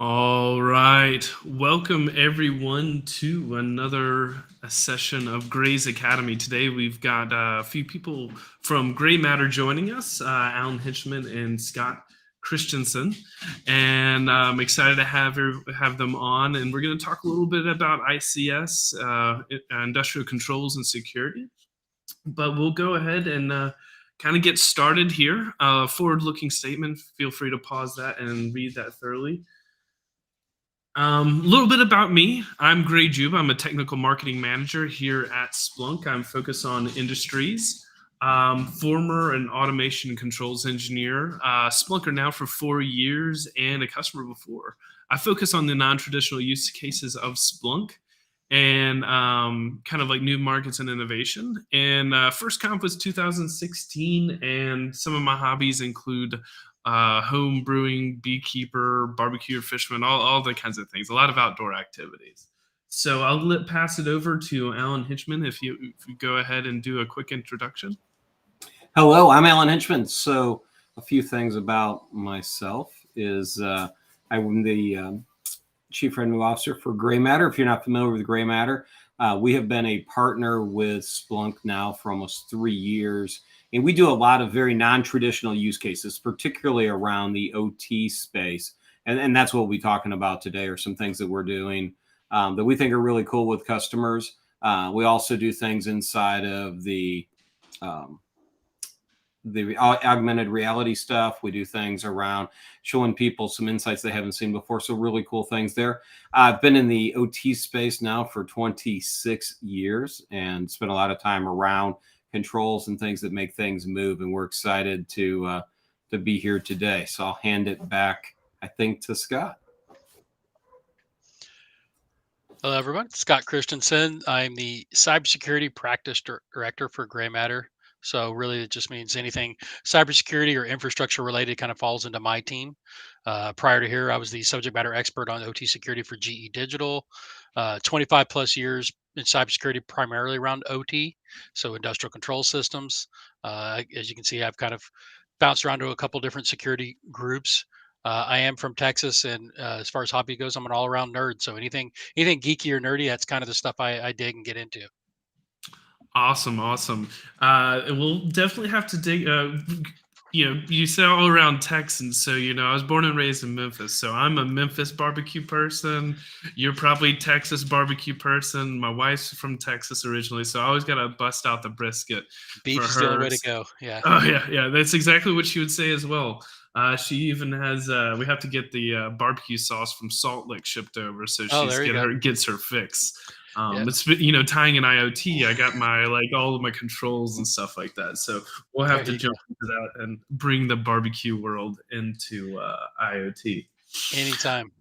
All right. Welcome everyone to another session of Gray's Academy. Today we've got a few people from GrayMatter joining us, Alan Hichman and Scott Christensen. And I'm excited to have them on. And we're going to talk a little bit about ICS, industrial controls and security. But we'll go ahead and kind of get started here. Forward-looking statement. Feel free to pause that and read that thoroughly. A little bit about me. I'm Gray Juba. I'm a technical marketing manager here at Splunk. I'm focused on industries. Former an automation and controls engineer. Splunker now for 4 years and a customer before. I focus on the non-traditional use cases of Splunk and kind of like new markets and innovation. And first comp was 2016, and some of my hobbies include home brewing, beekeeper, barbecue, fisherman, all the kinds of things. A lot of outdoor activities. So I'll pass it over to Alan Hichman if you go ahead and do a quick introduction. Hello, I'm Alan Hichman. So a few things about myself is I'm the Chief Revenue Officer for GrayMatter. If you're not familiar with GrayMatter, we have been a partner with Splunk now for almost 3 years. And we do a lot of very non-traditional use cases, particularly around the OT space. And that's what we'll be talking about today, are some things that we're doing that we think are really cool with customers. We also do things inside of the augmented reality stuff. We do things around showing people some insights they haven't seen before. So really cool things there. I've been in the OT space now for 26 years and spent a lot of time around controls and things that make things move. And we're excited to be here today. So I'll hand it back, I think, to Scott. Hello, everyone. Scott Christensen. I'm the cybersecurity practice director for GrayMatter. So really, it just means anything cybersecurity or infrastructure related kind of falls into my team. Prior to here, I was the subject matter expert on OT security for GE Digital. 25 plus years in cybersecurity, primarily around OT, so industrial control systems. As you can see, I've kind of bounced around to a couple different security groups. I am from Texas, and as far as hobby goes, I'm an all-around nerd. So anything geeky or nerdy, that's kind of the stuff I dig and get into. Awesome. We'll definitely have to dig. You said all around Texans, so I was born and raised in Memphis, so I'm a Memphis barbecue person. You're probably Texas barbecue person. My wife's from Texas originally, so I always gotta bust out the brisket. Beef is the only way to go. Yeah. Oh yeah. That's exactly what she would say as well. She even has. We have to get the barbecue sauce from Salt Lick shipped over, so gets her fix. It's tying in IoT. I got my all of my controls and stuff like that. So we'll have to jump into that and bring the barbecue world into IoT. Anytime.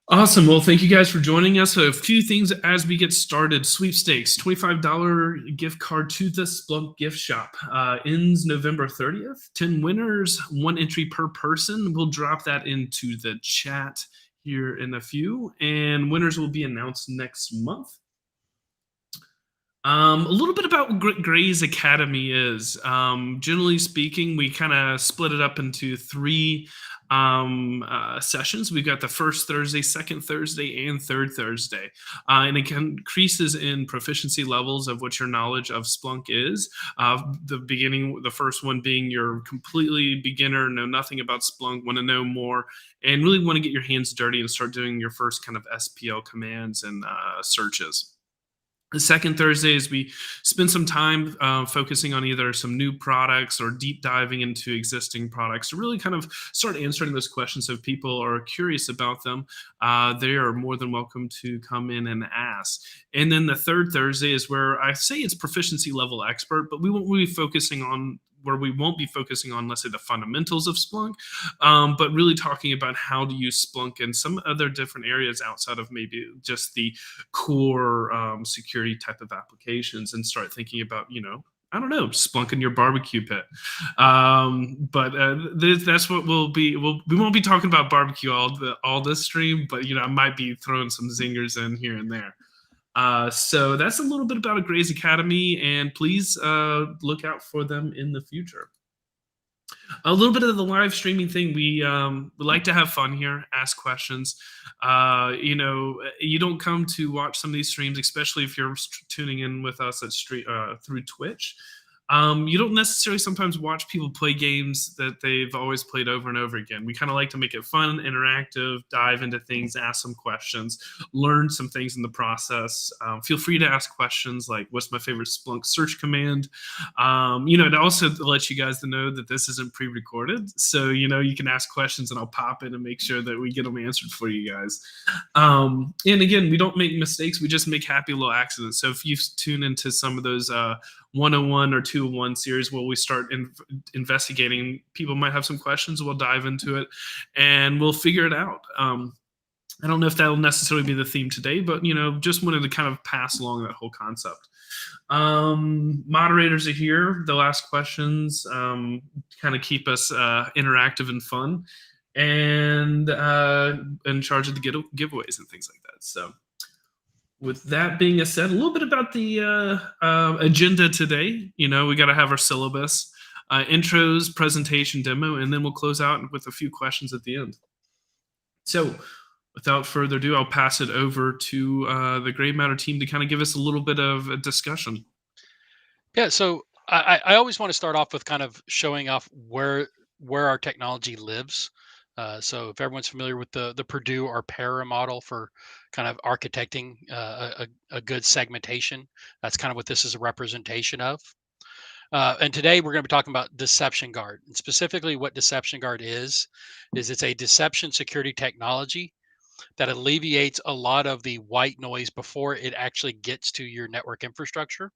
Awesome. Well, thank you guys for joining us. So a few things as we get started. Sweepstakes, $25 gift card to the Splunk gift shop. Ends November 30th. 10 winners, 1 entry per person. We'll drop that into the chat here in a few, and winners will be announced next month. A little bit about what Gray's Academy is. Generally speaking, we kind of split it up into 3 sessions. We've got the first Thursday, second Thursday, and third Thursday. And it increases in proficiency levels of what your knowledge of Splunk is. The first one being you're completely beginner, know nothing about Splunk, want to know more, and really want to get your hands dirty and start doing your first kind of SPL commands and searches. The second Thursday is we spend some time focusing on either some new products or deep diving into existing products to really kind of start answering those questions. So if people are curious about them, they are more than welcome to come in and ask. And then the third Thursday is where I say it's proficiency level expert, but we won't be focusing on let's say the fundamentals of Splunk, but really talking about how to use Splunk in some other different areas outside of maybe just the core security type of applications, and start thinking about, Splunk in your barbecue pit. That's what we'll be. We won't be talking about barbecue all this stream, but I might be throwing some zingers in here and there. So that's a little bit about Gray's Academy, and please look out for them in the future. A little bit of the live streaming thing. We like to have fun here, ask questions. You don't come to watch some of these streams, especially if you're tuning in with us at through Twitch. You don't necessarily sometimes watch people play games that they've always played over and over again. We kind of like to make it fun, interactive, dive into things, ask some questions, learn some things in the process. Feel free to ask questions like, what's my favorite Splunk search command? It also lets you guys to know that this isn't pre-recorded. So, you can ask questions and I'll pop in and make sure that we get them answered for you guys. And again, we don't make mistakes. We just make happy little accidents. So if you tune into some of those 101 or 201 series where we start investigating, people might have some questions. We'll dive into it and we'll figure it out. I don't know if that'll necessarily be the theme today, but just wanted to kind of pass along that whole concept. Moderators are here. They'll ask questions, kind of keep us interactive and fun, and in charge of the giveaways and things like that. So with that being said, a little bit about the agenda today. We got to have our syllabus, intros, presentation, demo, and then we'll close out with a few questions at the end. So without further ado, I'll pass it over to the GrayMatter team to kind of give us a little bit of a discussion. Yeah, so I always want to start off with kind of showing off where our technology lives. So if everyone's familiar with the Purdue or Para model for kind of architecting a good segmentation, that's kind of what this is a representation of. And today we're going to be talking about deceptionGUARD. And specifically what deceptionGUARD is it's a deception security technology that alleviates a lot of the white noise before it actually gets to your network infrastructure.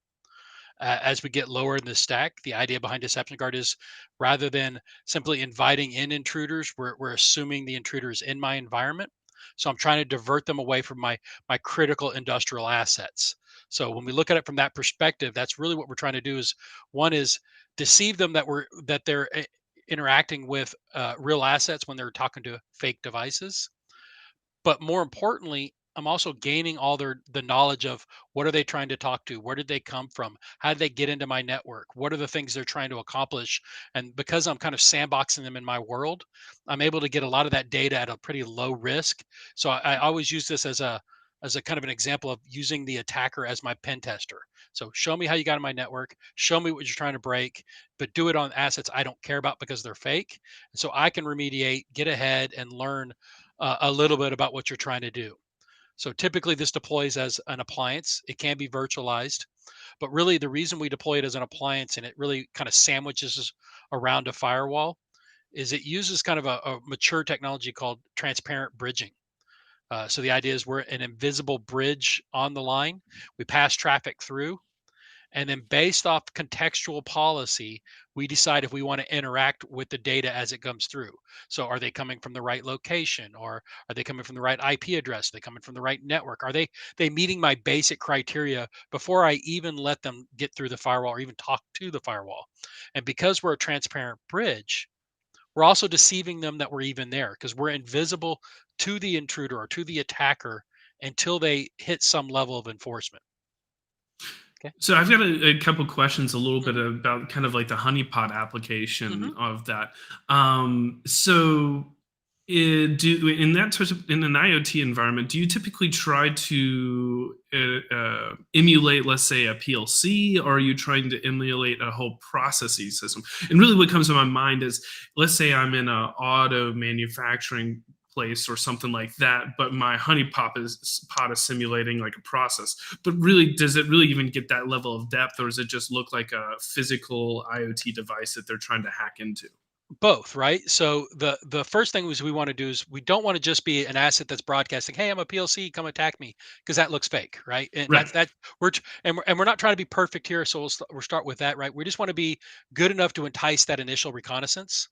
As we get lower in the stack, the idea behind deceptionGUARD is rather than simply inviting in intruders, we're assuming the intruder is in my environment. So I'm trying to divert them away from my critical industrial assets. So when we look at it from that perspective, that's really what we're trying to do. Is one is deceive them that they're interacting with real assets when they're talking to fake devices. But more importantly, I'm also gaining all the knowledge of what are they trying to talk to? Where did they come from? How did they get into my network? What are the things they're trying to accomplish? And because I'm kind of sandboxing them in my world, I'm able to get a lot of that data at a pretty low risk. So I always use this as a kind of an example of using the attacker as my pen tester. So show me how you got in my network, show me what you're trying to break, but do it on assets I don't care about because they're fake. So I can remediate, get ahead, and learn a little bit about what you're trying to do. So typically this deploys as an appliance. It can be virtualized, but really the reason we deploy it as an appliance and it really kind of sandwiches us around a firewall is it uses kind of a mature technology called transparent bridging. So the idea is we're an invisible bridge on the line. We pass traffic through, and then based off contextual policy, we decide if we want to interact with the data as it comes through. So are they coming from the right location, or are they coming from the right IP address? Are they coming from the right network? Are they meeting my basic criteria before I even let them get through the firewall or even talk to the firewall? And because we're a transparent bridge, we're also deceiving them that we're even there because we're invisible to the intruder or to the attacker until they hit some level of enforcement. Okay. So I've got a couple questions, a little bit Mhm. about kind of like the honeypot application Mhm. of that. So in that sort of in an IoT environment, do you typically try to emulate, let's say, a PLC, or are you trying to emulate a whole processing system? And really, what comes to my mind is, let's say I'm in an auto manufacturing place or something like that, but my honeypot is simulating like a process. But really, does it really even get that level of depth, or does it just look like a physical IoT device that they're trying to hack into? Both, right? So the first thing we want to do is we don't want to just be an asset that's broadcasting, "Hey, I'm a PLC, come attack me," because that looks fake, right? And Right. that we're not trying to be perfect here, so we'll start with that, right? We just want to be good enough to entice that initial reconnaissance.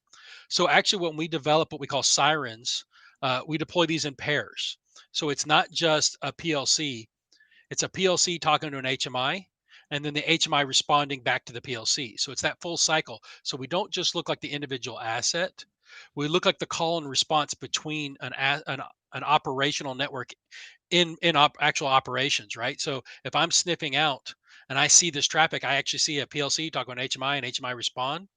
So actually, when we develop what we call sirens, we deploy these in pairs. So it's not just a PLC; it's a PLC talking to an HMI, and then the HMI responding back to the PLC. So it's that full cycle. So we don't just look like the individual asset. We look like the call and response between an operational network in actual operations, right? So if I'm sniffing out and I see this traffic, I actually see a PLC talking to an HMI and HMI respond.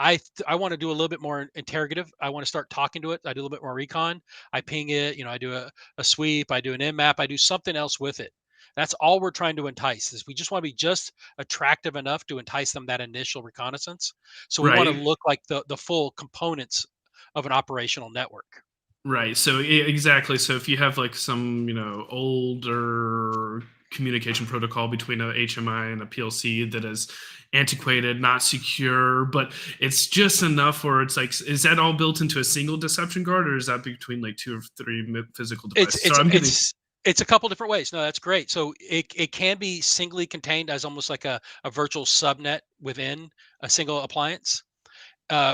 I want to do a little bit more interrogative. I want to start talking to it. I do a little bit more recon. I ping it. I do a sweep. I do an nmap. I do something else with it. That's all we're trying to entice. Is we just want to be just attractive enough to entice them that initial reconnaissance. So we want to Right. look like the full components of an operational network. Right. So exactly. So if you have like some, older communication protocol between a HMI and a PLC that is antiquated, not secure, but it's just enough where it's like, is that all built into a single deception guard, or is that between like two or three physical It's devices? So it's I'm getting. it's a couple different ways. No, that's great. So it can be singly contained as almost like a virtual subnet within a single appliance.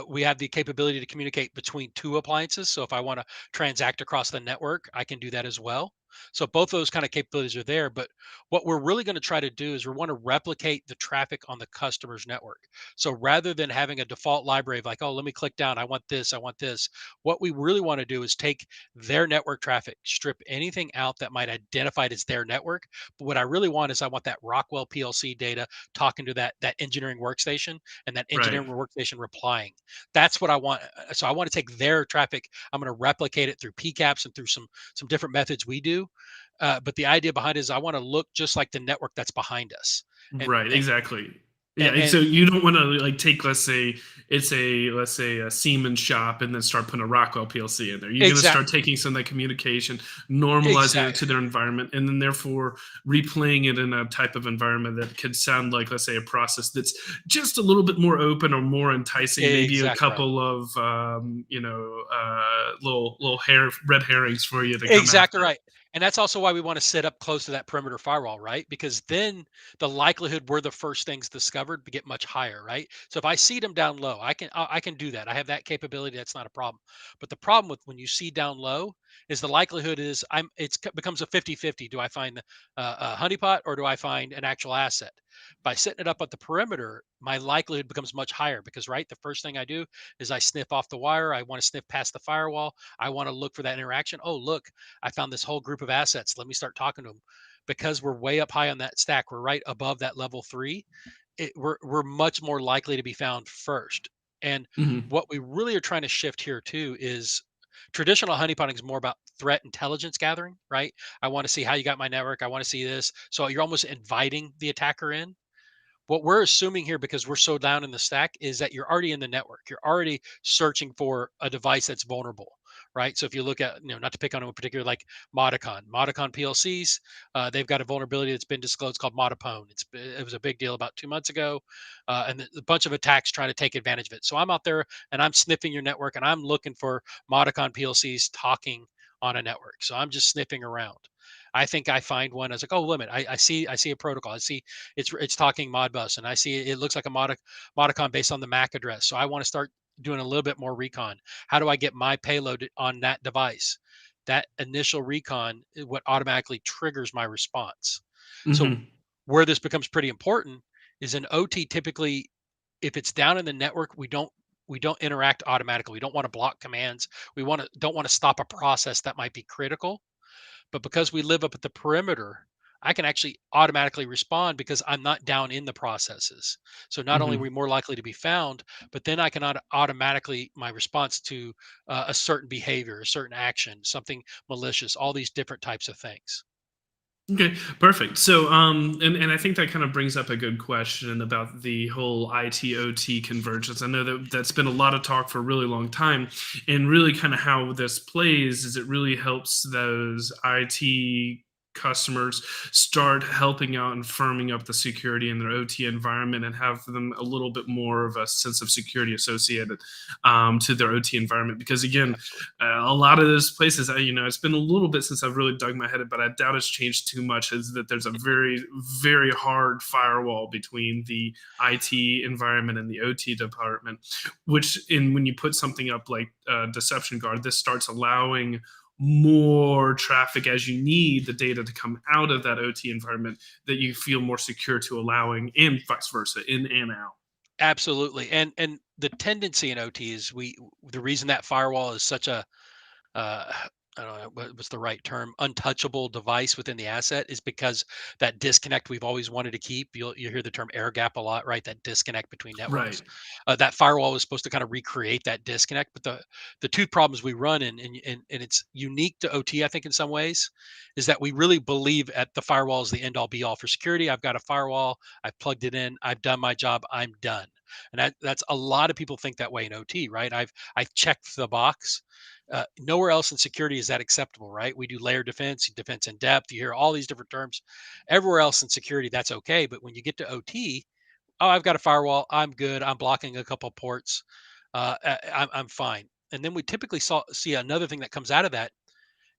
We have the capability to communicate between two appliances. So if I want to transact across the network, I can do that as well. So both those kind of capabilities are there. But what we're really going to try to do is we want to replicate the traffic on the customer's network. So rather than having a default library of like, oh, let me click down, I want this, I want this. What we really want to do is take their network traffic, strip anything out that might identify it as their network. But what I really want is I want that Rockwell PLC data talking to that engineering workstation and that Right. engineering workstation replying. That's what I want. So I want to take their traffic. I'm going to replicate it through PCAPs and through some different methods we do. But the idea behind it is I want to look just like the network that's behind us. And Right, and exactly. Yeah, and, and so and you don't want to like take, let's say a Siemens shop and then start putting a Rockwell PLC in there. You're going to start exactly, taking some of that communication, normalizing it exactly, to their environment, and then therefore replaying it in a type of environment that could sound like, let's say, a process that's just a little bit more open or more enticing. Maybe a exactly right. couple of little red herrings for you to come Exactly after. right. And that's also why we want to sit up close to that perimeter firewall, right? Because then the likelihood we're the first things discovered to get much higher, right? So if I seed them down low, I can do that. I have that capability. That's not a problem. But the problem with when you see down low is the likelihood is becomes a 50-50. Do I find a honeypot or do I find an actual asset? By setting it up at the perimeter, my likelihood becomes much higher because right, the first thing I do is I sniff off the wire. I want to sniff past the firewall. I want to look for that interaction. Oh, look, I found this whole group of assets. Let me start talking to them. Because we're way up high on that stack, we're right above that level 3. We're much more likely to be found first. And Mhm. what we really are trying to shift here too is traditional honeypotting is more about threat intelligence gathering, right? I want to see how you got my network. I want to see this. So you're almost inviting the attacker in. What we're assuming here, because we're so down in the stack, is that you're already in the network. You're already searching for a device that's vulnerable, right? So if you look at, not to pick on a particular like Modicon PLCs, they've got a vulnerability that's been disclosed called Modipone. It was a big deal about 2 months ago, and a bunch of attacks trying to take advantage of it. So I'm out there and I'm sniffing your network and I'm looking for Modicon PLCs talking on a network. So I'm just sniffing around. I think I find one. I was like, oh, limit. I see a protocol. I see it's talking Modbus, and I see it looks like a Modicon based on the MAC address. So I want to start doing a little bit more recon. How do I get my payload on that device? That initial recon is what automatically triggers my response. So Mhm. where this becomes pretty important is in OT. Typically, if it's down in the network, we don't interact automatically. We don't want to block commands. We don't want to stop a process that might be critical. But because we live up at the perimeter, I can actually automatically respond because I'm not down in the processes. So not only are we Mhm. more likely to be found, but then I can automatically my response to a certain behavior, a certain action, something malicious, all these different types of things. Okay, perfect. So, and I think that kind of brings up a good question about the whole IT/OT convergence. I know that that's been a lot of talk for a really long time, and really kind of how this plays is it really helps those IT customers start helping out and firming up the security in their OT environment and have them a little bit more of a sense of security associated to their OT environment. Because again, Absolutely. a lot of those places, it's been a little bit since I've really dug my head in, but I doubt it's changed too much. Is that there's a very, very hard firewall between the IT environment and the OT department, which in when you put something up like Deception Guard, this starts allowing more traffic as you need the data to come out of that OT environment that you feel more secure to allowing, and vice versa, in and out. Absolutely. And the tendency in OT is the reason that firewall is such a uh, I don't know what was the right term, untouchable device within the asset is because that disconnect we've always wanted to keep. You hear the term air gap a lot, right? That disconnect between Right. networks. That firewall is supposed to kind of recreate that disconnect. But the two problems we run in, and it's unique to OT, I think, in some ways, is that we really believe at the firewall is the end all be all for security. I've got a firewall, I've plugged it in, I've done my job, I'm done. And that's a lot of people think that way in OT, right? I've checked the box. Nowhere else in security is that acceptable, right? We do layer defense, defense in depth. You hear all these different terms. Everywhere else in security, that's okay. But when you get to OT, oh, I've got a firewall. I'm good. I'm blocking a couple ports. I'm fine. And then we typically see another thing that comes out of that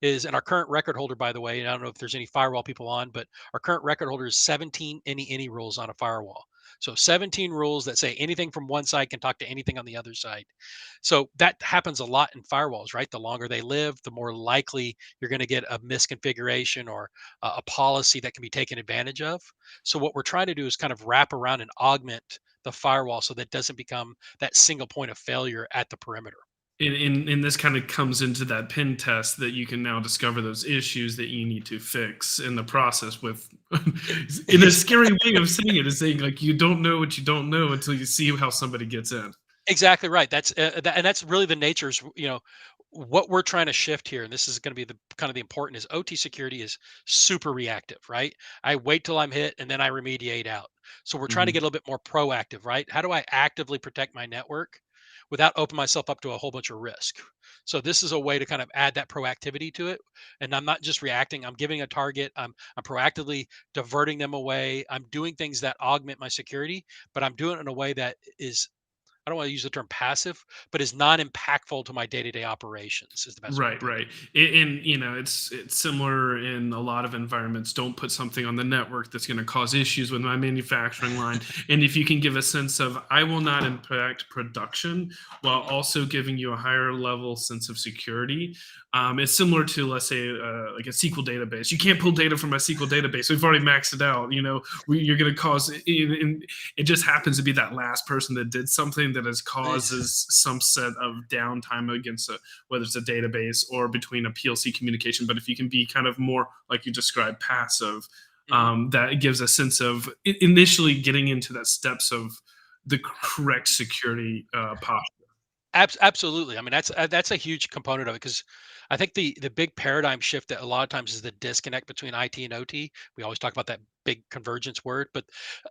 is, and our current record holder, by the way, and I don't know if there's any firewall people on, but our current record holder is 17 any rules on a firewall. So 17 rules that say anything from one side can talk to anything on the other side. So that happens a lot in firewalls, right? The longer they live, the more likely you're going to get a misconfiguration or a policy that can be taken advantage of. So what we're trying to do is kind of wrap around and augment the firewall so that it doesn't become that single point of failure at the perimeter. And this kind of comes into that pen test that you can now discover those issues that you need to fix in the process with in a scary way of saying it is saying like you don't know what you don't know until you see how somebody gets in. Exactly right. And that's really the nature's, what we're trying to shift here. And this is going to be the kind of the important is OT security is super reactive, right? I wait till I'm hit and then I remediate out. So we're trying to Mhm. get a little bit more proactive, right? How do I actively protect my network without opening myself up to a whole bunch of risk? So this is a way to kind of add that proactivity to it. And I'm not just reacting, I'm giving a target, I'm proactively diverting them away. I'm doing things that augment my security, but I'm doing it in a way that is, I don't want to use the term passive, but is non-impactful to my day-to-day operations is the best way to Right, put it. right. And it's similar in a lot of environments. Don't put something on the network that's going to cause issues with my manufacturing line. And if you can give a sense of, I will not impact production while Mhm. also giving you a higher level sense of security. It's similar to, let's say, like a SQL database. You can't pull data from a SQL database. We've already maxed it out. You're going to cause, and it just happens to be that last person that did something that has Ex- causes some set of downtime against a, whether it's a database or between a PLC communication. But if you can be kind of more, like you described, passive, mhm. that gives a sense of initially getting into that steps of the correct security posture. Absolutely. I mean, that's a huge component of it because I think the big paradigm shift that a lot of times is the disconnect between IT and OT. We always talk about that big convergence word, but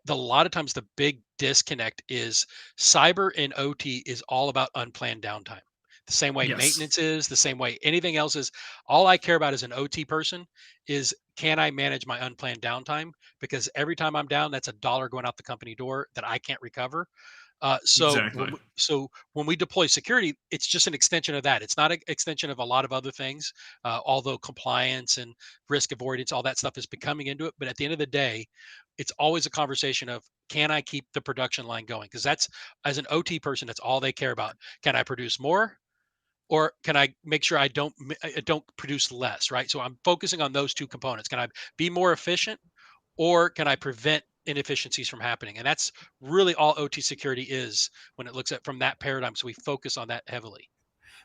a lot of times the big disconnect is cyber and OT is all about unplanned downtime. The same way Yes, maintenance is, the same way anything else is. All I care about as an OT person is, can I manage my unplanned downtime? Because every time I'm down, that's a dollar going out the company door that I can't recover. exactly. So when we deploy security, it's just an extension of that. It's not an extension of a lot of other things, although compliance and risk avoidance, all that stuff is becoming into it. But at the end of the day, it's always a conversation of, can I keep the production line going? Because that's, as an OT person, that's all they care about. Can I produce more? Or can I make sure I don't produce less, right? So I'm focusing on those two components. Can I be more efficient, or can I prevent inefficiencies from happening? And that's really all OT security is when it looks at from that paradigm. So we focus on that heavily.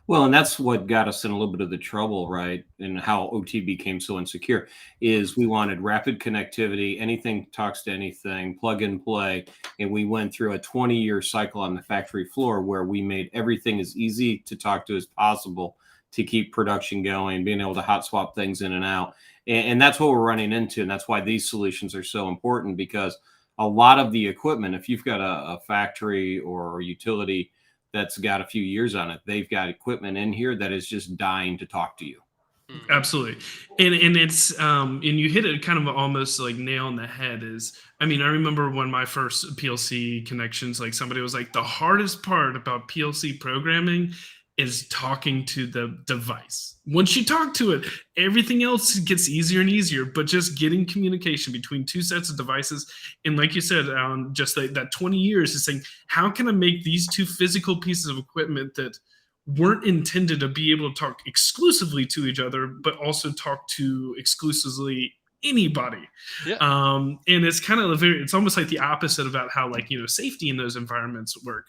Well, and that's what got us in a little bit of the trouble, right? And how OT became so insecure Mhm. is we wanted rapid connectivity, anything talks to anything, plug and play. And we went through a 20-year cycle on the factory floor where we made everything as easy to talk to as possible to keep production going, being able to hot swap things in and out. And that's what we're running into. And that's why these solutions are so important because a lot of the equipment, if you've got a factory or a utility that's got a few years on it. They've got equipment in here that is just dying to talk to you. Mhm. Absolutely. And it's and you hit it kind of almost like nail on the head is, I mean, I remember when my first PLC connections, like somebody was like, the hardest part about PLC programming is talking to the device. Once you talk to it, everything else gets easier and easier, but just getting communication between two sets of devices. And like you said, just like that 20 years is saying, how can I make these two physical pieces of equipment that weren't intended to be able to talk exclusively to each other, but also talk to exclusively anybody. Yeah. And it's kind of it's almost like the opposite about how like, safety in those environments work.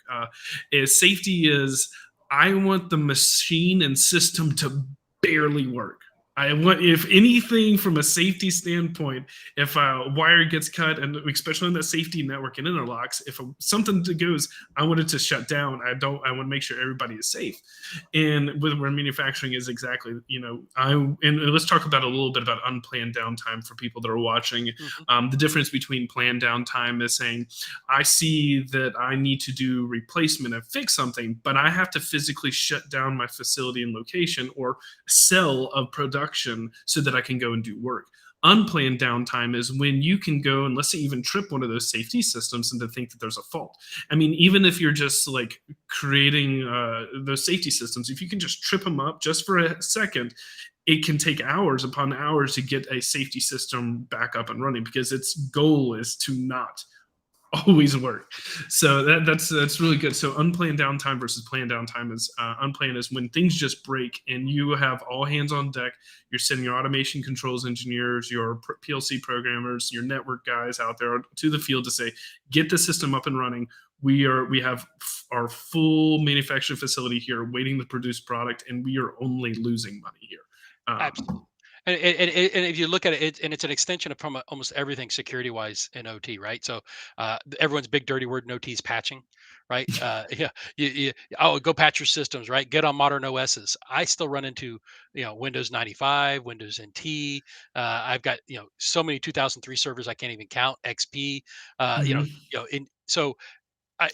Is safety is, I want the machine and system to barely work. I want, if anything, from a safety standpoint, if a wire gets cut, and especially on the safety network and interlocks, if something goes, I want it to shut down. I want to make sure everybody is safe. And with where manufacturing is exactly, and let's talk about a little bit about unplanned downtime for people that are watching. Mhm. The difference between planned downtime is saying, I see that I need to do replacement and fix something, but I have to physically shut down my facility and location or cell of production so that I can go and do work. Unplanned downtime is when you can go and, let's say, even trip one of those safety systems and to think that there's a fault. I mean, even if you're just like creating those safety systems, if you can just trip them up just for a second, it can take hours upon hours to get a safety system back up and running, because its goal is to not always work. So that's really good. So unplanned downtime versus planned downtime is, unplanned is when things just break and you have all hands on deck. You're sending your automation controls engineers, your PLC programmers, your network guys out there to the field to say, get the system up and running. We have our full manufacturing facility here waiting to produce product, and we are only losing money here. Absolutely. And if you look at it, and it's an extension of from almost everything security wise in OT, right? So everyone's big dirty word in OT is patching, right? Yeah, oh, go patch your systems, right? Get on modern OSs. I still run into Windows 95, Windows NT. I've got so many 2003 servers I can't even count. XP, Mhm. in so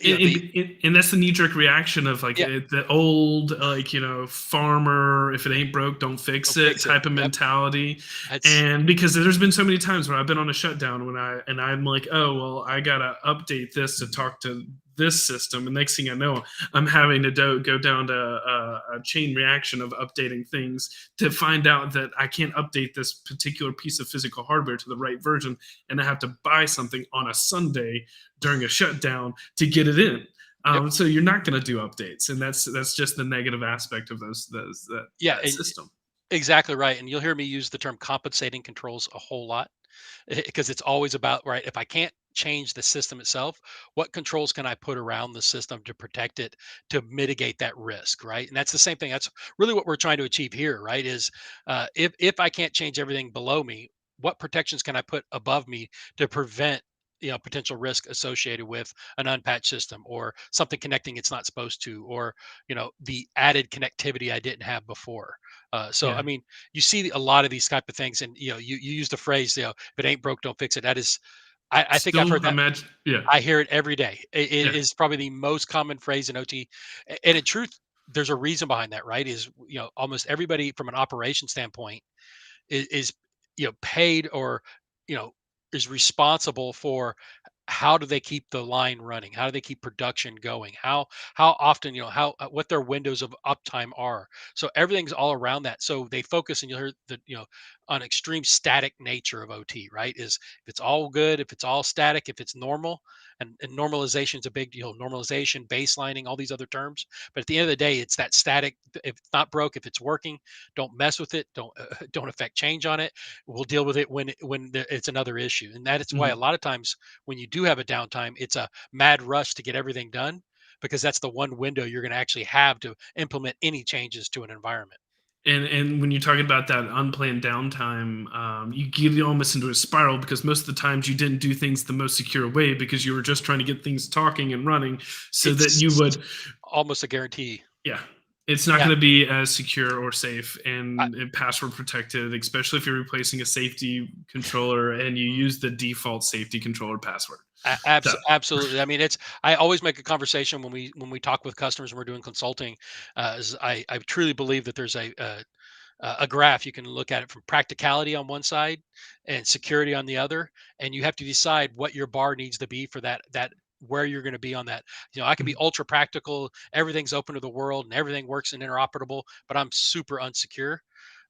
and, and that's the knee-jerk reaction of like, yeah, the old, like, farmer, if it ain't broke don't go fix it fix it. type of Yep, mentality. that's And because there's been so many times where I've been on a shutdown and I'm like, oh well, I gotta update this to talk to this system, and next thing I know, I'm having to go down to a chain reaction of updating things to find out that I can't update this particular piece of physical hardware to the right version, and I have to buy something on a Sunday during a shutdown to get it in. yep, So you're not going to do updates, and that's just the negative aspect of yeah, that and system. exactly right. And you'll hear me use the term compensating controls a whole lot because it's always about, right, if I can't change the system itself, what controls can I put around the system to protect it, to mitigate that risk, right? And that's the same thing. That's really what we're trying to achieve here, right? Is if I can't change everything below me, what protections can I put above me to prevent potential risk associated with an unpatched system or something connecting it's not supposed to, or the added connectivity I didn't have before. So I Yeah. mean, you see a lot of these type of things, and you use the phrase, if it ain't broke don't fix it. That is, I think I've heard Still that. imagine. Yeah. I hear it every day. It Yeah. is probably the most common phrase in OT. And in truth, there's a reason behind that, right? Is almost everybody from an operation standpoint is paid, or you know is responsible for how do they keep the line running, how do they keep production going, how often, how what their windows of uptime are. So everything's all around that, so they focus, and you'll hear the on extreme static nature of OT, right? Is if it's all good, if it's all static, if it's normal. And normalization is a big deal. Normalization, baselining, all these other terms. But at the end of the day, it's that static. If it's not broke, if it's working, don't mess with it. Don't don't affect change on it. We'll deal with it it's another issue. And that is why a Mhm. lot of times when you do have a downtime, it's a mad rush to get everything done, because that's the one window you're going to actually have to implement any changes to an environment. And when you're talking about that unplanned downtime, you get almost into a spiral, because most of the times you didn't do things the most secure way because you were just trying to get things talking and running, so that you It's would, almost a guarantee. yeah, it's not Yeah. going to be as secure or safe I, and password protected, especially if you're replacing a safety controller and you mm, use the default safety controller password. So, absolutely. I mean, I always make a conversation when we talk with customers and we're doing consulting. I truly believe that there's a graph. You can look at it from practicality on one side and security on the other, and you have to decide what your bar needs to be for that where you're going to be on that. I can be mhm. ultra practical, everything's open to the world and everything works and interoperable, but I'm super unsecure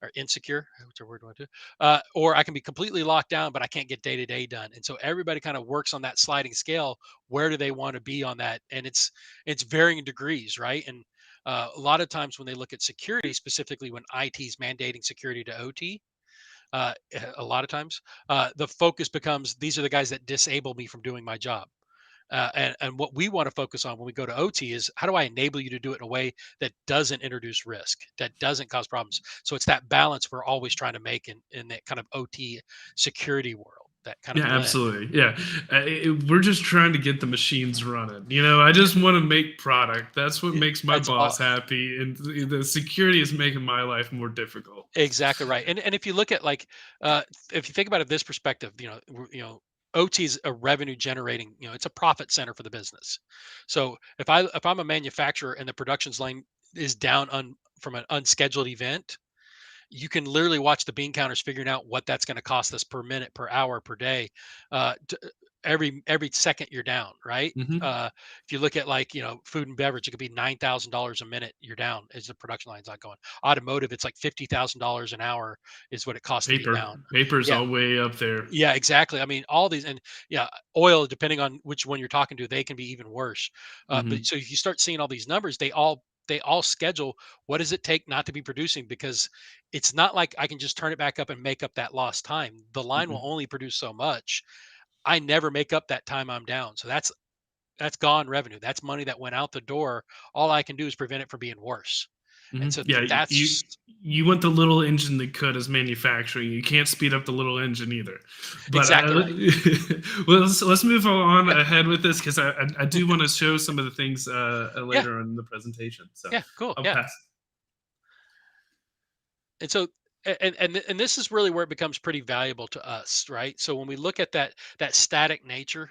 or insecure, whichever word do I do. Or I can be completely locked down, but I can't get day to day done. And so everybody kind of works on that sliding scale. Where do they want to be on that? And it's varying degrees, right? And a lot of times when they look at security, specifically when IT is mandating security to OT, a lot of times the focus becomes, these are the guys that disable me from doing my job. And what we want to focus on when we go to OT is how do I enable you to do it in a way that doesn't introduce risk, that doesn't cause problems. So it's that balance we're always trying to make in that kind of OT security world, that kind of Yeah, blend. absolutely. Yeah. We're just trying to get the machines running. I just want to make product. That's what makes my That's all boss happy. And the security is making my life more difficult. exactly right. And if you look at like if you think about it this perspective, OT is a revenue generating, it's a profit center for the business. So if I'm a manufacturer and the production's line is down from an unscheduled event, you can literally watch the bean counters figuring out what that's going to cost us per minute, per hour, per day. Every second you're down, right? Hmm. If you look at like food and beverage, it could be $9,000 a minute you're down as the production line's not going. Automotive, it's like $50,000 an hour is what it costs to be down. Paper's Yeah, all way up there. yeah, exactly. I mean, all these, and yeah, oil, depending on which one you're talking to, they can be even worse. But Hmm. so if you start seeing all these numbers, they all schedule what does it take not to be producing, because it's not like I can just turn it back up and make up that lost time. The line will Hmm. only produce so much. I never make up that time I'm down. So that's gone revenue. That's money that went out the door. All I can do is prevent it from being worse. And so Yeah, that's you want the little engine that could as manufacturing. You can't speed up the little engine either. But exactly right. well, let's move on Yeah, ahead with this because I do want to show some of the things yeah, later on in the presentation. So yeah, cool. I'll Yeah. pass. And so and this is really where it becomes pretty valuable to us, right? So when we look at that static nature,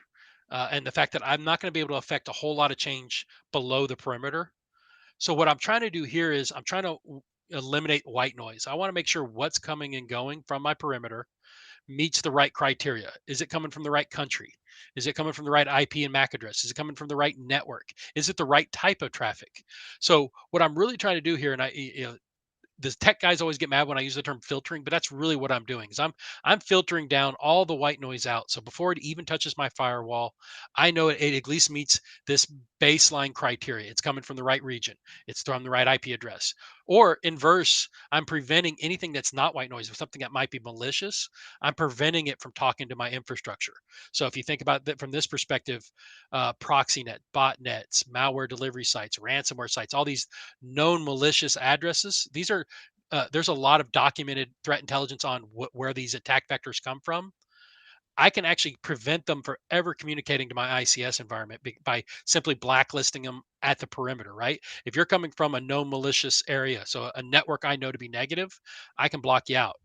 and the fact that I'm not going to be able to affect a whole lot of change below the perimeter. So what I'm trying to do here is I'm trying to eliminate white noise. I want to make sure what's coming and going from my perimeter meets the right criteria. Is it coming from the right country? Is it coming from the right IP and MAC address? Is it coming from the right network? Is it the right type of traffic? So what I'm really trying to do here, and the tech guys always get mad when I use the term filtering, but that's really what I'm doing. Is I'm filtering down all the white noise out. So before it even touches my firewall, I know it at least meets this baseline criteria. It's coming from the right region. It's from the right IP address. Or inverse, I'm preventing anything that's not white noise, something that might be malicious. I'm preventing it from talking to my infrastructure. So if you think about that from this perspective, ProxyNet, botnets, malware delivery sites, ransomware sites, all these known malicious addresses. These are there's a lot of documented threat intelligence on where these attack vectors come from. I can actually prevent them from ever communicating to my ICS environment by simply blacklisting them at the perimeter, right? If you're coming from a known malicious area, so a network I know to be negative, I can block you out.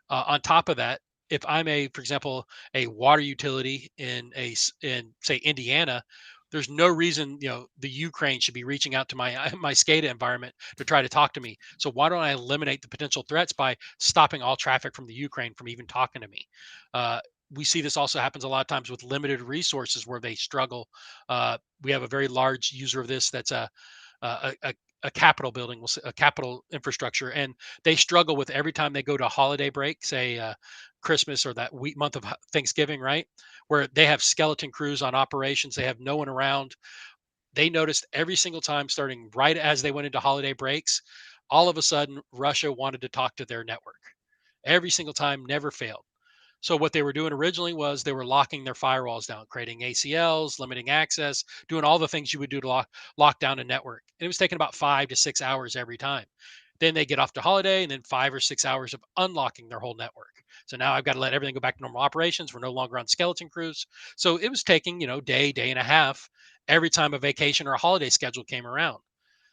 On top of that, if I'm for example, a water utility in say Indiana, there's no reason the Ukraine should be reaching out to my my SCADA environment to try to talk to me. So why don't I eliminate the potential threats by stopping all traffic from the Ukraine from even talking to me? We see this also happens a lot of times with limited resources where they struggle. We have a very large user of this that's a capital building, a capital infrastructure, and they struggle with every time they go to a holiday break, say Christmas or that week month of Thanksgiving, right, where they have skeleton crews on operations, they have no one around. They noticed every single time, starting right as they went into holiday breaks, all of a sudden Russia wanted to talk to their network. Every single time, never failed. So what they were doing originally was they were locking their firewalls down, creating ACLs, limiting access, doing all the things you would do to lock down a network. And it was taking about 5 to 6 hours every time. Then they get off to holiday and then 5 or 6 hours of unlocking their whole network. So now I've got to let everything go back to normal operations. We're no longer on skeleton crews. So it was taking, day and a half every time a vacation or a holiday schedule came around.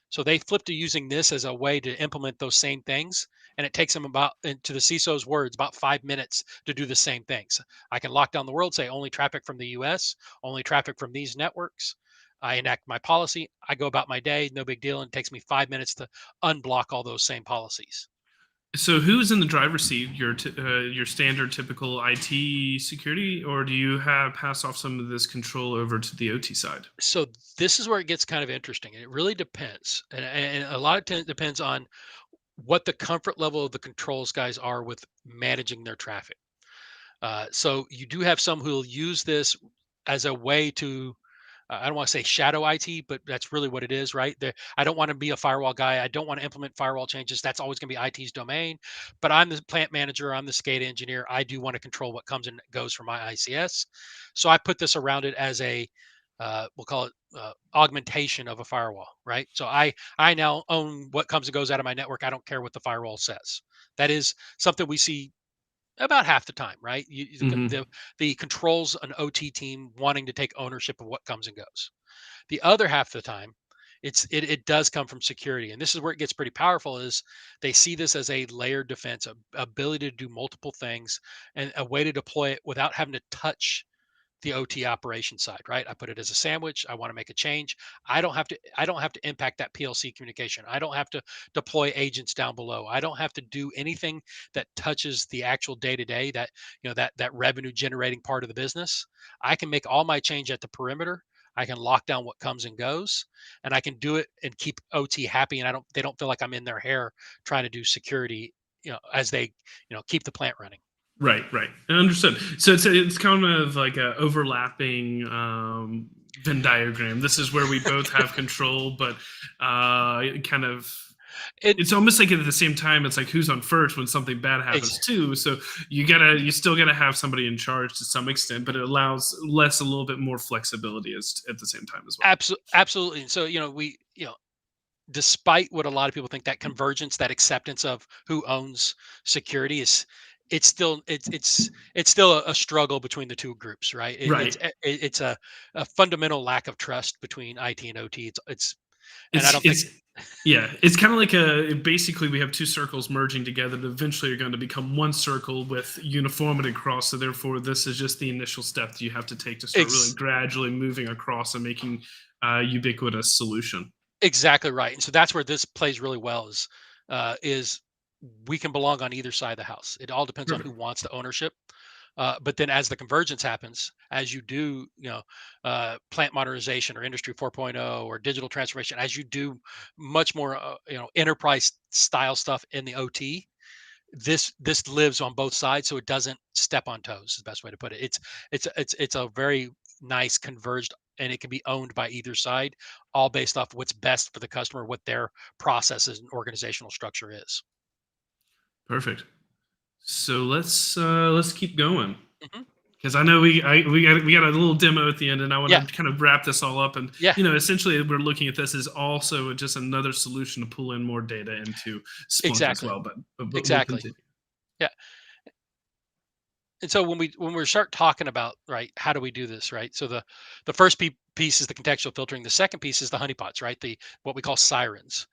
So they flipped to using this as a way to implement those same things. And it takes them about, to the CISO's words, about 5 minutes to do the same things. I can lock down the world, say only traffic from the US, only traffic from these networks. I enact my policy. I go about my day, no big deal. And it takes me 5 minutes to unblock all those same policies. So who's in the driver's seat? Your standard typical IT security, or do you have pass off some of this control over to the OT side? So this is where it gets kind of interesting. It really depends. And a lot of it depends on what the comfort level of the controls guys are with managing their traffic. So you do have some who will use this as a way to, I don't want to say shadow IT, but that's really what it is, right? I don't want to be a firewall guy. I don't want to implement firewall changes. That's always going to be IT's domain. But I'm the plant manager. I'm the SCADA engineer. I do want to control what comes and goes from my ICS. So I put this around it as a we'll call it augmentation of a firewall, right? So I now own what comes and goes out of my network. I don't care what the firewall says. That is something we see about half the time, right? Hmm. The controls an OT team wanting to take ownership of what comes and goes. The other half of the time, it does come from security, and this is where it gets pretty powerful. Is they see this as a layered defense, a ability to do multiple things, and a way to deploy it without having to touch the OT operation side, right? I put it as a sandwich. I want to make a change. I don't have to impact that PLC communication. I don't have to deploy agents down below. I don't have to do anything that touches the actual day-to-day, that that revenue generating part of the business. I can make all my change at the perimeter. I can lock down what comes and goes, and I can do it and keep OT happy, and they don't feel like I'm in their hair trying to do security, as they, keep the plant running. Right, right. Understood. So it's kind of like a overlapping Venn diagram. This is where we both have control, but kind of It it's almost like at the same time it's like who's on first when something bad happens too. So you still gotta have somebody in charge to some extent, but it allows less a little bit more flexibility at the same time as well. absolutely. And so, despite what a lot of people think, that convergence, that acceptance of who owns security is, it's still a struggle between the two groups, right? Right. It's a fundamental lack of trust between IT and OT. And I It's don't think. it's yeah, it's kind of like a basically we have two circles merging together that eventually are going to become one circle with uniformity across. So therefore, this is just the initial step that you have to take to start really ex, gradually moving across and making ubiquitous solution. exactly right. And so that's where this plays really well, is we can belong on either side of the house. It all depends on who Perfect. wants the ownership. But then as the convergence happens, as you do, plant modernization or industry 4.0 or digital transformation, as you do much more, enterprise style stuff in the OT, this lives on both sides, so it doesn't step on toes, is the best way to put it. It's a very nice converged, and it can be owned by either side, all based off what's best for the customer, what their processes and organizational structure is. Perfect. So let's keep going Hmm. because I know we got a little demo at the end, and I want Yeah, to kind of wrap this all up. And yeah, essentially, we're looking at this as also just another solution to pull in more data into Splunk as exactly, well. But we'll exactly. continue. Yeah. And so when we start talking about, right, how do we do this, right? So the first piece is the contextual filtering. The second piece is the honeypots, right? The what we call sirens.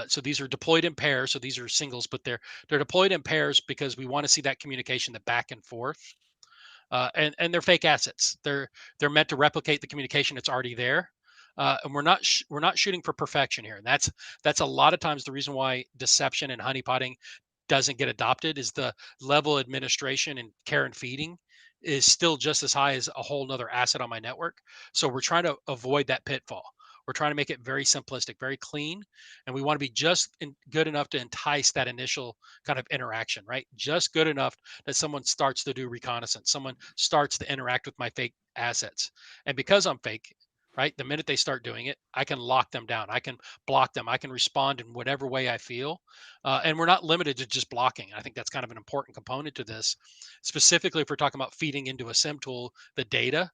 So these are deployed in pairs. So these are singles, but they're deployed in pairs because we want to see that communication, the back and forth. And they're fake assets. They're meant to replicate the communication that's already there. And we're not shooting for perfection here. And that's a lot of times the reason why deception and honeypotting doesn't get adopted, is the level of administration and care and feeding is still just as high as a whole nother asset on my network. So we're trying to avoid that pitfall. We're trying to make it very simplistic, very clean, and we want to be just good enough to entice that initial kind of interaction, right? Just good enough that someone starts to do reconnaissance, someone starts to interact with my fake assets. And because I'm fake, right, the minute they start doing it, I can lock them down. I can block them. I can respond in whatever way I feel, and we're not limited to just blocking. I think that's kind of an important component to this. Specifically, if we're talking about feeding into a SIM tool, the data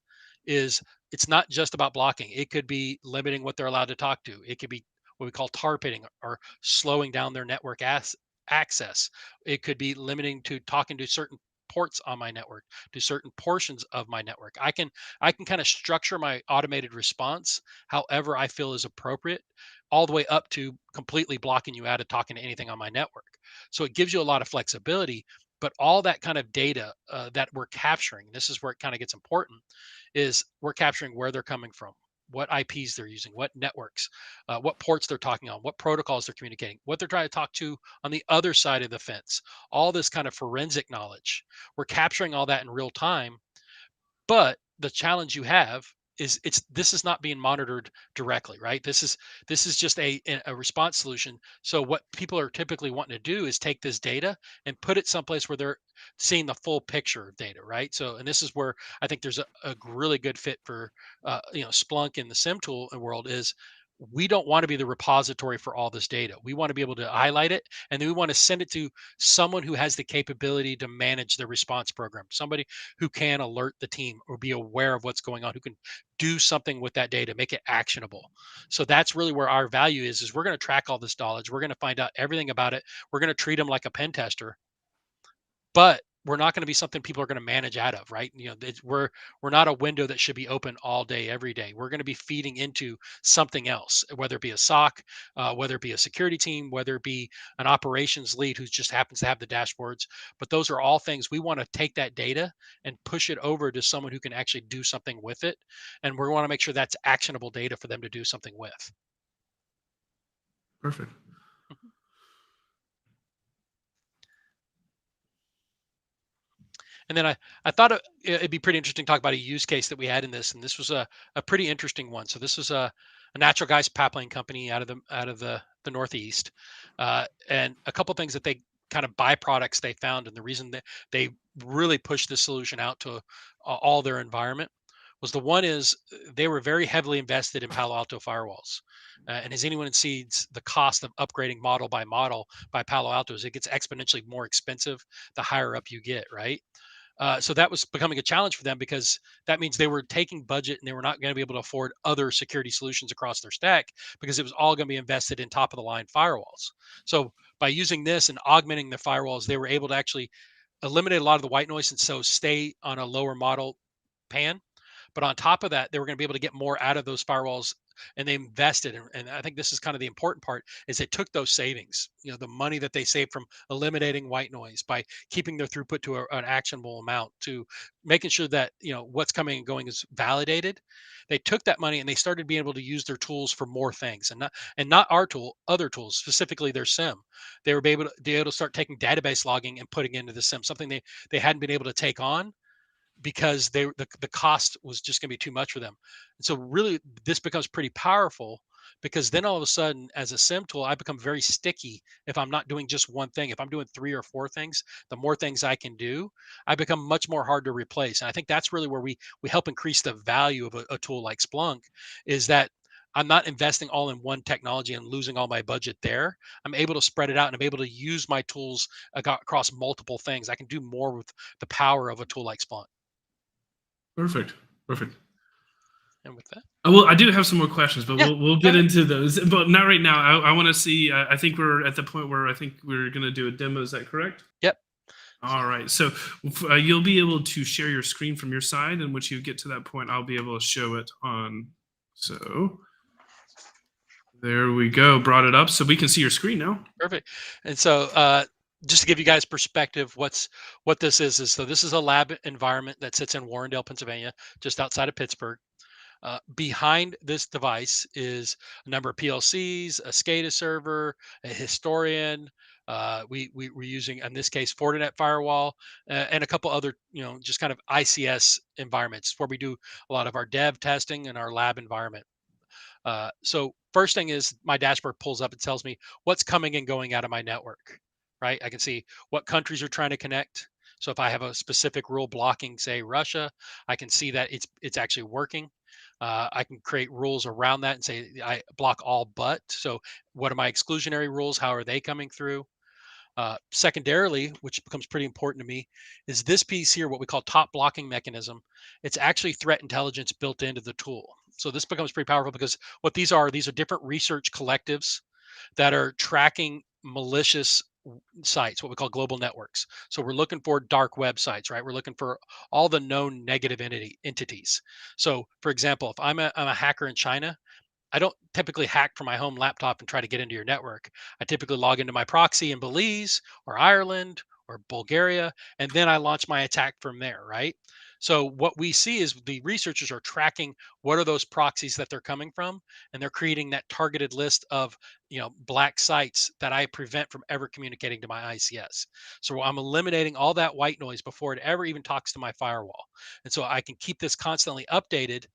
is, it's not just about blocking. It could be limiting what they're allowed to talk to. It could be what we call tar pitting, or slowing down their network access. It could be limiting to talking to certain ports on my network, to certain portions of my network. I can kind of structure my automated response however I feel is appropriate, all the way up to completely blocking you out of talking to anything on my network. So it gives you a lot of flexibility. But all that kind of data that we're capturing, this is where it kind of gets important, is we're capturing where they're coming from, what IPs they're using, what networks, what ports they're talking on, what protocols they're communicating, what they're trying to talk to on the other side of the fence. All this kind of forensic knowledge. We're capturing all that in real time, but the challenge you have is, this is not being monitored directly, right? This is just a response solution. So what people are typically wanting to do is take this data and put it someplace where they're seeing the full picture of data, right? So, and this is where I think there's a really good fit for Splunk in the SIM tool world, is we don't want to be the repository for all this data. We want to be able to highlight it, and then we want to send it to someone who has the capability to manage the response program, somebody who can alert the team or be aware of what's going on, who can do something with that data, make it actionable. So that's really where our value is we're going to track all this knowledge. We're going to find out everything about it. We're going to treat them like a pen tester, but we're not going to be something people are going to manage out of, right? We're not a window that should be open all day every day. We're going to be feeding into something else, whether it be a SOC, whether it be a security team, whether it be an operations lead who just happens to have the dashboards. But those are all things we want to take that data and push it over to someone who can actually do something with it, and we want to make sure that's actionable data for them to do something with. Perfect. And then I thought it'd be pretty interesting to talk about a use case that we had in this, and this was a pretty interesting one. So this was a natural gas pipeline company out of the Northeast, and a couple things that they kind of byproducts they found, and the reason that they really pushed this solution out to all their environment was the one is they were very heavily invested in Palo Alto firewalls. And as anyone sees, the cost of upgrading model by model by Palo Alto is it gets exponentially more expensive the higher up you get, right? So that was becoming a challenge for them because that means they were taking budget and they were not going to be able to afford other security solutions across their stack because it was all going to be invested in top of the line firewalls. So by using this and augmenting the firewalls, they were able to actually eliminate a lot of the white noise and so stay on a lower model pan. But on top of that, they were going to be able to get more out of those firewalls, and they invested. And I think this is kind of the important part is they took those savings, the money that they saved from eliminating white noise by keeping their throughput to an actionable amount to making sure that, what's coming and going is validated. They took that money and they started being able to use their tools for more things and not our tool, other tools, specifically their SIM. They were able to start taking database logging and putting into the SIM, something they hadn't been able to take on because the cost was just going to be too much for them. And so really this becomes pretty powerful because then all of a sudden as a sim tool I become very sticky if I'm not doing just one thing. If I'm doing three or four things, the more things I can do, I become much more hard to replace. And I think that's really where we help increase the value of a tool like Splunk is that I'm not investing all in one technology and losing all my budget there. I'm able to spread it out and I'm able to use my tools across multiple things. I can do more with the power of a tool like Splunk. Perfect. Perfect. And with that, Well, I do have some more questions, but yeah, we'll go get ahead. into those. But not right now. I want to see. I think we're at the point where I think we're going to do a demo. Is that correct? Yep. All right. So you'll be able to share your screen from your side, and once you get to that point, I'll be able to show it on. So there we go. Brought it up, so we can see your screen now. Perfect. And so, just to give you guys perspective, what this is so this is a lab environment that sits in Warrendale, Pennsylvania, just outside of Pittsburgh. Behind this device is a number of PLCs, a SCADA server, a historian. We're using, in this case, Fortinet firewall, and a couple other, just kind of ICS environments where we do a lot of our dev testing and our lab environment. So first thing is my dashboard pulls up and tells me what's coming and going out of my network, right? I can see what countries are trying to connect. So if I have a specific rule blocking, say Russia, I can see that it's actually working. I can create rules around that and say I block all but. So what are my exclusionary rules? How are they coming through? Secondarily, which becomes pretty important to me, is this piece here, what we call top blocking mechanism. It's actually threat intelligence built into the tool. So this becomes pretty powerful because what these are different research collectives that are tracking malicious sites, what we call global networks. So we're looking for dark websites, right? We're looking for all the known negative entities. So for example, if I'm a hacker in China, I don't typically hack from my home laptop and try to get into your network. I typically log into my proxy in Belize or Ireland or Bulgaria, and then I launch my attack from there, right? So what we see is the researchers are tracking what are those proxies that they're coming from, and they're creating that targeted list of black sites that I prevent from ever communicating to my ICS. So I'm eliminating all that white noise before it ever even talks to my firewall, and so I can keep this constantly updated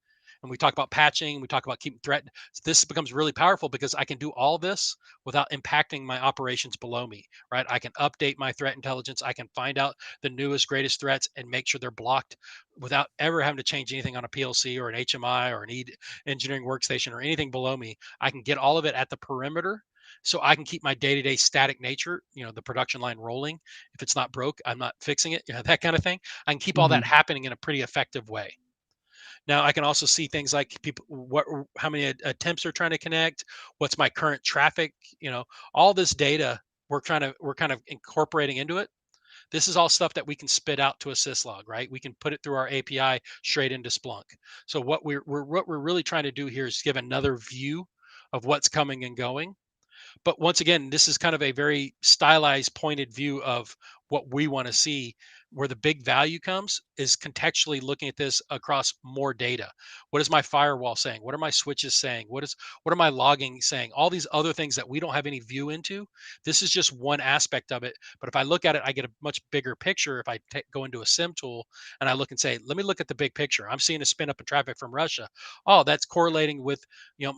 and we talk about patching, we talk about keeping threat. This becomes really powerful because I can do all this without impacting my operations below me, right? I can update my threat intelligence. I can find out the newest, greatest threats and make sure they're blocked without ever having to change anything on a PLC or an HMI or an engineering workstation or anything below me. I can get all of it at the perimeter, so I can keep my day-to-day static nature, the production line rolling. If it's not broke, I'm not fixing it, that kind of thing. I can keep all that Hmm. happening in a pretty effective way. Now I can also see things like people, how many attempts are trying to connect, what's my current traffic, all this data we're kind of incorporating into it. This is all stuff that we can spit out to a syslog, right? We can put it through our API straight into Splunk. So what we're really trying to do here is give another view of what's coming and going. But once again, this is kind of a very stylized, pointed view of what we want to see. Where the big value comes is contextually looking at this across more data. What is my firewall saying? What are my switches saying? What are my logging saying? All these other things that we don't have any view into. This is just one aspect of it. But if I look at it, I get a much bigger picture. If I go into a SIM tool and I look and say, let me look at the big picture. I'm seeing a spin up in traffic from Russia. Oh, that's correlating with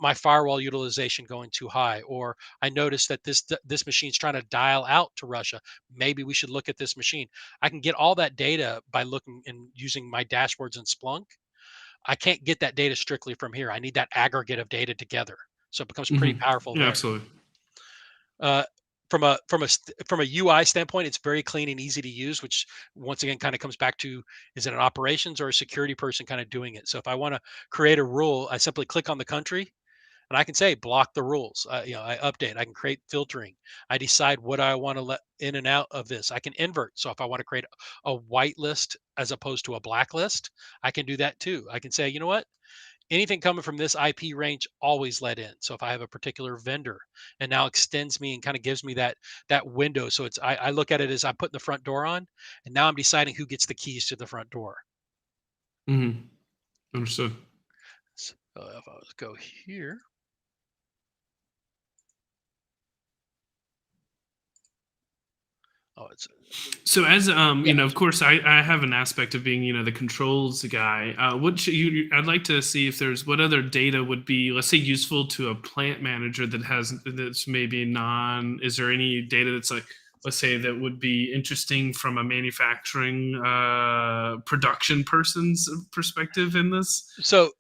my firewall utilization going too high, or I noticed that this machine's trying to dial out to Russia. Maybe we should look at this machine. I can get all that data by looking and using my dashboards in Splunk. I can't get that data strictly from here. I need that aggregate of data together. So it becomes Hmm. pretty powerful Yeah, there. absolutely. Uh, from a UI standpoint, it's very clean and easy to use, which once again kind of comes back to, is it an operations or a security person kind of doing it? So if I want to create a rule, I simply click on the country and I can say block the rules. I update. I can create filtering. I decide what I want to let in and out of this. I can invert. So if I want to create a white list as opposed to a black list, I can do that too. I can say, you know what? Anything coming from this IP range always let in. So if I have a particular vendor and now extends me and kind of gives me that window. So I look at it as I'm putting the front door on, and now I'm deciding who gets the keys to the front door. Hmm. Understood. So if I was go here. Oh, it's So as yeah. of course, I have an aspect of being the controls guy. What should I'd like to see if there's what other data would be, let's say, useful to a plant manager that's maybe non. Is there any data that's like, let's say, that would be interesting from a manufacturing production person's perspective in this? So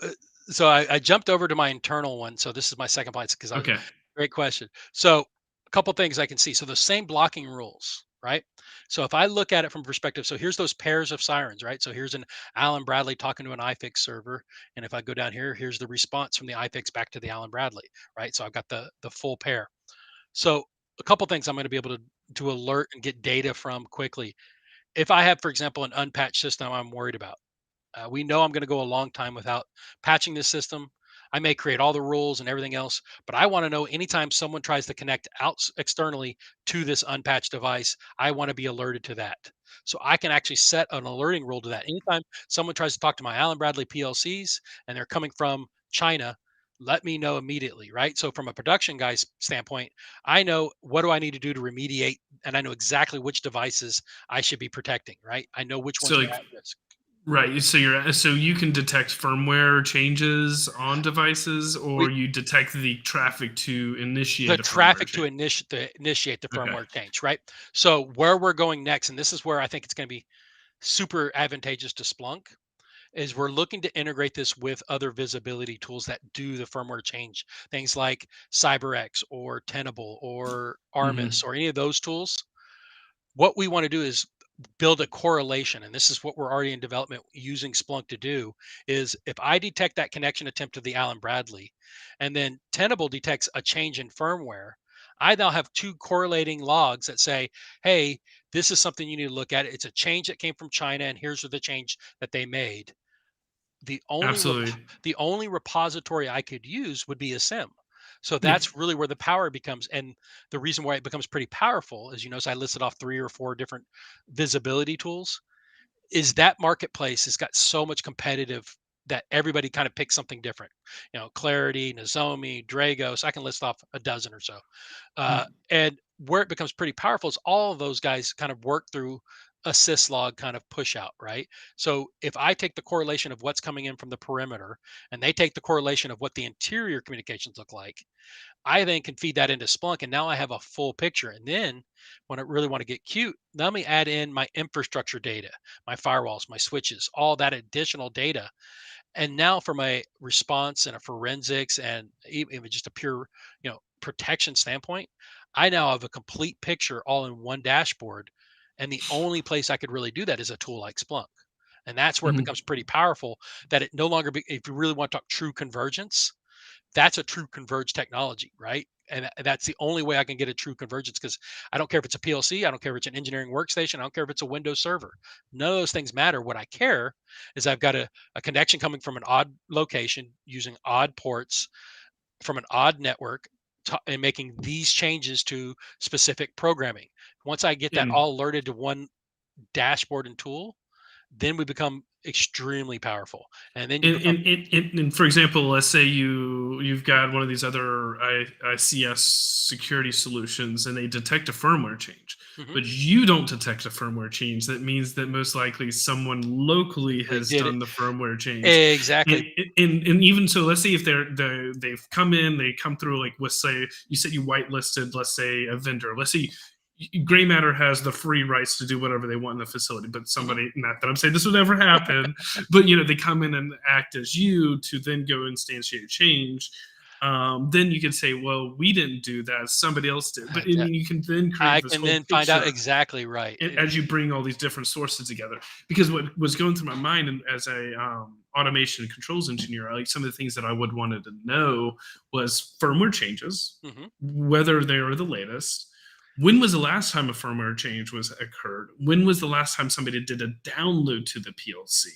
I jumped over to my internal one. So this is my second place because I Okay. great question. So a couple things I can see. So the same blocking rules, right? So if I look at it from perspective, so here's those pairs of sirens, right? So here's an Allen Bradley talking to an iFix server, and if I go down here, here's the response from the iFix back to the Allen Bradley, right? So I've got the full pair. So a couple things I'm going to be able to alert and get data from quickly. If I have, for example, an unpatched system I'm worried about. We know I'm going to go a long time without patching this system. I may create all the rules and everything else, but I want to know anytime someone tries to connect out externally to this unpatched device, I want to be alerted to that. So I can actually set an alerting rule to that. Anytime someone tries to talk to my Allen Bradley PLCs and they're coming from China, let me know immediately, right? So from a production guy's standpoint, I know what do I need to do to remediate, and I know exactly which devices I should be protecting, right? I know which So ones are like at risk. right, so you can detect firmware changes on devices, or We you detect the traffic to the initiate a firmware traffic to change. initiate the Okay. firmware change, right? So where we're going next, and this is where I think it's going to be super advantageous to Splunk, is we're looking to integrate this with other visibility tools that do the firmware change, things like CyberX or Tenable or Armis Hmm. or any of those tools. What we want to do is build a correlation, and this is what we're already in development using Splunk to do, is if I detect that connection attempt to the Allen Bradley and then Tenable detects a change in firmware, I now have two correlating logs that say, hey, this is something you need to look at. It's a change that came from China, and here's the change that they made. the only rep- Absolutely. the only repository I could use would be a SIM. So Yeah. that's really where the power becomes, and the reason why it becomes pretty powerful, as you notice, I listed off 3 or 4 different visibility tools. Is that marketplace has got so much competitive that everybody kind of picks something different. Clarity, Nozomi, Dragos. I can list off a dozen or so. Mm. And where it becomes pretty powerful is all of those guys kind of work through a syslog kind of push out, right? So if I take the correlation of what's coming in from the perimeter and they take the correlation of what the interior communications look like, I then can feed that into Splunk, and now I have a full picture. And then when I really want to get cute, let me add in my infrastructure data, my firewalls, my switches, all that additional data. And now from a response and a forensics and even just a pure, protection standpoint, I now have a complete picture all in one dashboard. And the only place I could really do that is a tool like Splunk. And that's where it Mhm. becomes pretty powerful that it no longer if you really want to talk true convergence, that's a true converged technology, right? And that's the only way I can get a true convergence because I don't care if it's a PLC, I don't care if it's an engineering workstation, I don't care if it's a Windows server. None of those things matter. What I care is I've got a connection coming from an odd location using odd ports from an odd network and making these changes to specific programming. Once I get that And all alerted to one dashboard and tool, then we become extremely powerful. And then you become and for example, let's say you've got one of these other ICS security solutions, and they detect a firmware change, mhm, but you don't detect a firmware change. That means that most likely someone locally they has did it done the firmware change. exactly. And even so, let's say if they've come in, they come through, like, let's say you said you whitelisted, let's say, a vendor. Let's say GrayMatter has the free rights to do whatever they want in the facility, but Mhm. somebody, not that I'm saying this would ever happen, but they come in and act as you to then go instantiate change. Then you can say, well, we didn't do that, somebody else did. But I Exact mean, you can then I create this can whole then find out picture exactly right. as you bring all these different sources together. Because what was going through my mind, and as a automation and controls engineer, like some of the things that I would wanted to know was firmware changes, Mhm. whether they are the latest. When was the last time a firmware change was occurred? When was the last time somebody did a download to the PLC?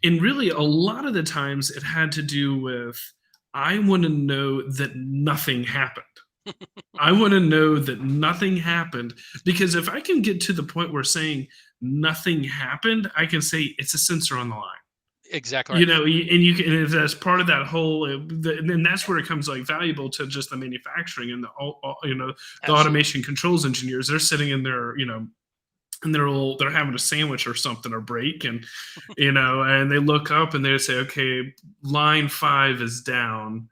And really, a lot of the times it had to do with, I want to know that nothing happened. I want to know that nothing happened, because if I can get to the point where saying nothing happened, I can say it's a sensor on the line. Exactly right. And you can, and if that's part of that whole, then that's where it comes like valuable to just the manufacturing and the Absolutely. automation controls engineers. They're sitting in their, and they're having a sandwich or something or break, and and they look up and they say, okay, line 5 is down.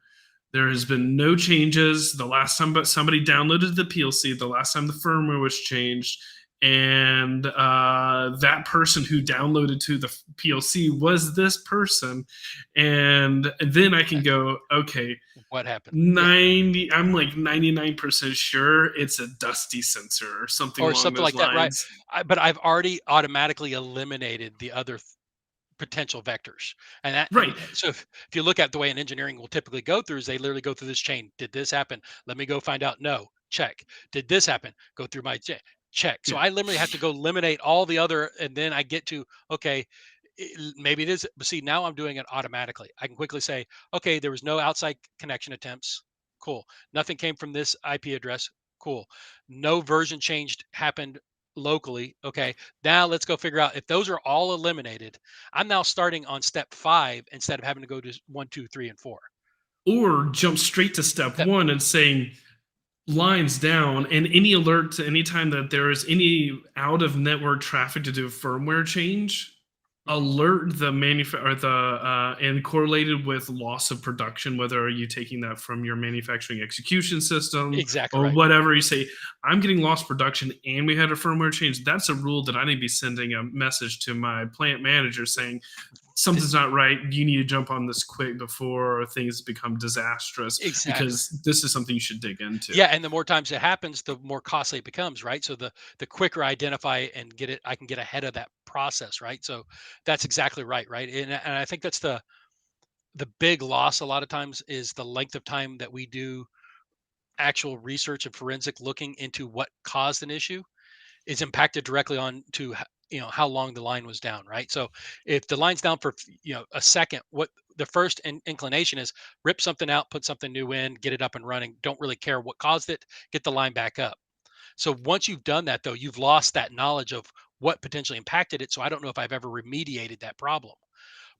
There has been no changes. The last time but somebody downloaded the PLC, the last time the firmware was changed, and that person who downloaded to the PLC was this person, and then I can go, okay, What happened? Yeah. 90. I'm like 99% sure it's a dusty sensor or something Or along something those like that, right. lines. But I've already automatically eliminated the other potential vectors. And Right. so if you look at the way an engineering will typically go through is they literally go through this chain. Did this happen? Let me go find out. No. Check. Did this happen? Go through my check. So Yeah. I literally have to go eliminate all the other and then I get to okay, maybe it is but see now I'm doing it automatically. I can quickly say, okay, there was no outside connection attempts. Cool. Nothing came from this IP address. Cool. No version changed happened locally. Okay. Now let's go figure out if those are all eliminated. I'm now starting on step 5 instead of having to go to 1, 2, 3, and 4. Or jump straight to step Step, 1 and saying, lines down, and any alert to any time that there is any out of network traffic to do a firmware change, mhm, alert the manufacturer, or the and correlated with loss of production, whether are you taking that from your manufacturing execution system exactly or right. whatever. You say, I'm getting lost production and we had a firmware change. That's a rule that I need to be sending a message to my plant manager saying Th- something's not right. You need to jump on this quick before things become disastrous, exactly. because this is something you should dig into. Yeah, and the more times it happens, the more costly it becomes, right? So the quicker I identify and get it, I can get ahead of that process, right? So that's exactly right, right? And I think that's the big loss a lot of times is the length of time that we do actual research and forensic looking into what caused an issue is impacted directly on to how long the line was down, right? So if the line's down for a second, what the first inclination is rip something out, put something new in, get it up and running, don't really care what caused it, get the line back up. So once you've done that though, you've lost that knowledge of what potentially impacted it, so I don't know if I've ever remediated that problem.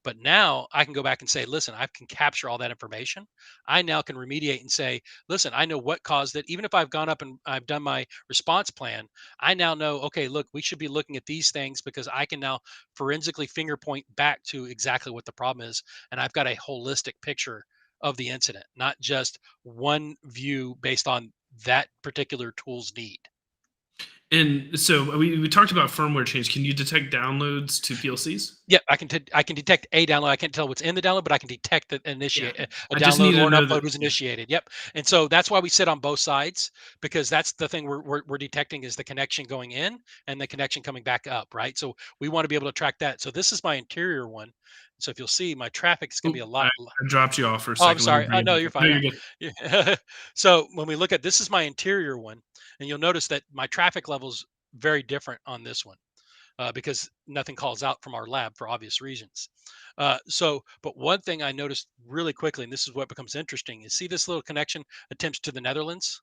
But now I can go back and say, listen, I can capture all that information. I now can remediate and say, listen, I know what caused it. Even if I've gone up and I've done my response plan, I now know, okay, look, we should be looking at these things because I can now forensically finger point back to exactly what the problem is. And I've got a holistic picture of the incident, not just one view based on that particular tool's need. And so we talked about firmware change. Can you detect downloads to PLCs? Yeah, I can detect a download. I can't tell what's in the download, but I can detect that Yeah. initiate a I just download need to or an know that. upload was initiated. Yep. And so that's why we sit on both sides, because that's the thing we're detecting is the connection going in and the connection coming back up, right? So we want to be able to track that. So this is my interior one. So if you'll see, my traffic is going to be Oh, a lot. I dropped you off for a Oh, I'm second. Let me sorry. bring you No, back you're up. No, fine. you're good. Yeah. So when we look at this is my interior one, and you'll notice that my traffic level's very different on this one because nothing calls out from our lab for obvious reasons. But one thing I noticed really quickly, and this is what becomes interesting, is see this little connection attempts to the Netherlands.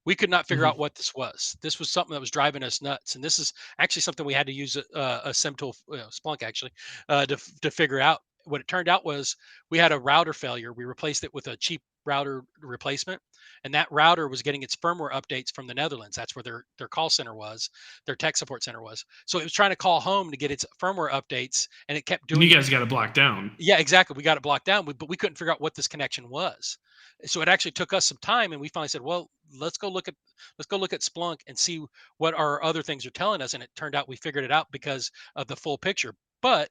We could not figure out Mhm. what this was. This was something that was driving us nuts, and this is actually something we had to use a sim tool, Splunk actually, to figure out. What it turned out was we had a router failure. We replaced it with a cheap router replacement, and that router was getting its firmware updates from the Netherlands. That's where their call center was, their tech support center was. So it was trying to call home to get its firmware updates, and it kept And you doing guys got it blocked down. yeah, exactly. We got it blocked down, but we couldn't figure out what this connection was. So it actually took us some time, and we finally said, "Well, let's go look at Splunk and see what our other things are telling us." And it turned out we figured it out because of the full picture. But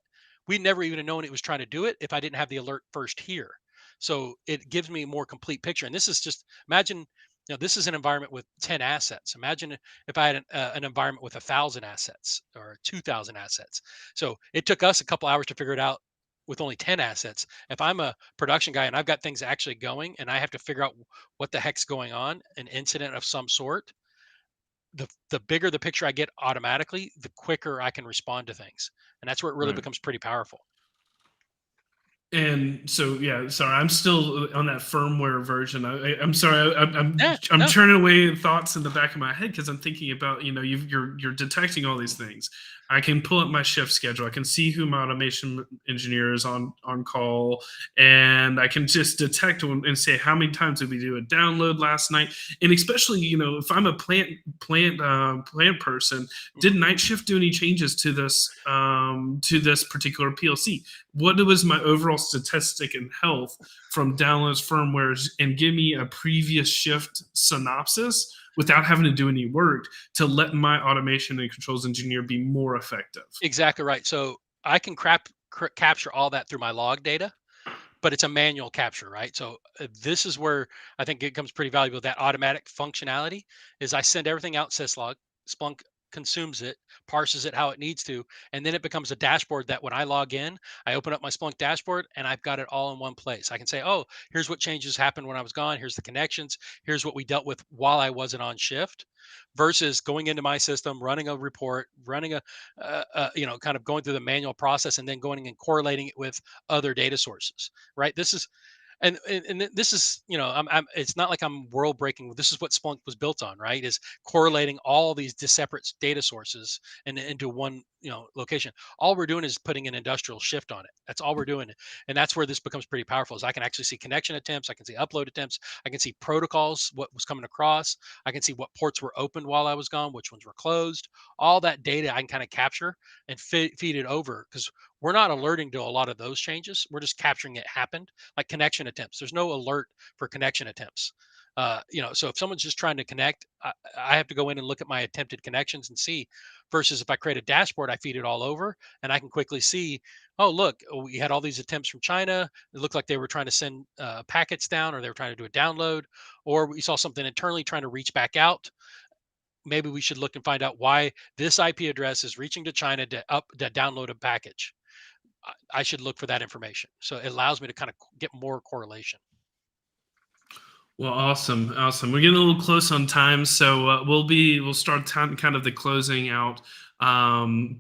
we never even known it was trying to do it if I didn't have the alert first here. So it gives me a more complete picture. And this is just imagine, this is an environment with 10 assets. Imagine if I had an environment with 1,000 assets or 2,000 assets. So it took us a couple hours to figure it out with only 10 assets. If I'm a production guy and I've got things actually going and I have to figure out what the heck's going on, an incident of some sort, the bigger the picture I get automatically, the quicker I can respond to things. And that's where it really Right. becomes pretty powerful. And so, yeah, sorry, I'm still on that firmware version. I'm sorry, Yeah, I'm no, turning away thoughts in the back of my head because I'm thinking about, you're detecting all these things. I can pull up my shift schedule. I can see who my automation engineer is on call, and I can just detect and say how many times did we do a download last night. And especially, if I'm a plant person, did mhm, night shift do any changes to this particular PLC? What was my overall statistic and health from downloads, firmwares, and give me a previous shift synopsis without having to do any work to let my automation and controls engineer be more effective. exactly right. So I can capture all that through my log data, but it's a manual capture, right? So this is where I think it becomes pretty valuable. That automatic functionality is I send everything out syslog, Splunk consumes it, parses it how it needs to, and then it becomes a dashboard that when I log in, I open up my Splunk dashboard and I've got it all in one place. I can say, oh, here's what changes happened when I was gone. Here's the connections. Here's what we dealt with while I wasn't on shift. Versus going into my system, running a report, running kind of going through the manual process, and then going and correlating it with other data sources, right? This is this is it's not like I'm world breaking. This is what Splunk was built on, right? Is correlating all these separate data sources into one location. All we're doing is putting an industrial shift on it. That's all we're doing, and that's where this becomes pretty powerful. Is I can actually see connection attempts, I can see upload attempts, I can see protocols, what was coming across, I can see what ports were opened while I was gone, which ones were closed. All that data I can kind of capture and feed it over because we're not alerting to a lot of those changes. We're just capturing it happened like connection attempts. There's no alert for connection attempts. So if someone's just trying to connect, I have to go in and look at my attempted connections and see. Versus if I create a dashboard, I feed it all over, and I can quickly see. Oh, look, we had all these attempts from China. It looked like they were trying to send packets down, or they were trying to do a download, or we saw something internally trying to reach back out. Maybe we should look and find out why this IP address is reaching to China to download a package. I should look for that information. So it allows me to kind of get more correlation. Well, awesome, awesome. We're getting a little close on time, so we'll start kind of the closing out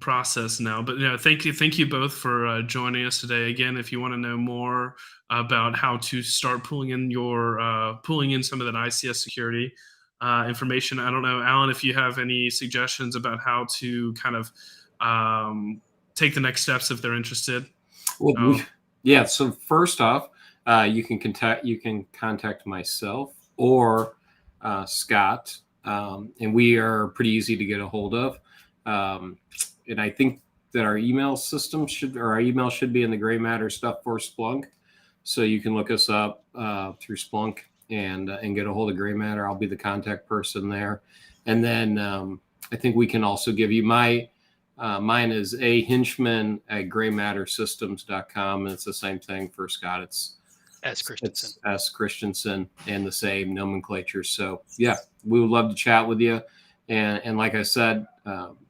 process now. But thank you both for joining us today. Again, if you want to know more about how to start pulling in some of that ICS security information, I don't know, Alan, if you have any suggestions about how to kind of take the next steps if they're interested. Well, Oh, yeah. So first off, you can contact myself or Scott, and we are pretty easy to get a hold of. And I think that our email should be in the GrayMatter stuff for Splunk, so you can look us up through Splunk and get a hold of GrayMatter. I'll be the contact person there, and then I think we can also give you mine is Hichman at GrayMatterSystems.com, and it's the same thing for Scott. S. Christensen. It's S. Christensen and the same nomenclature. So yeah, we would love to chat with you. And like I said,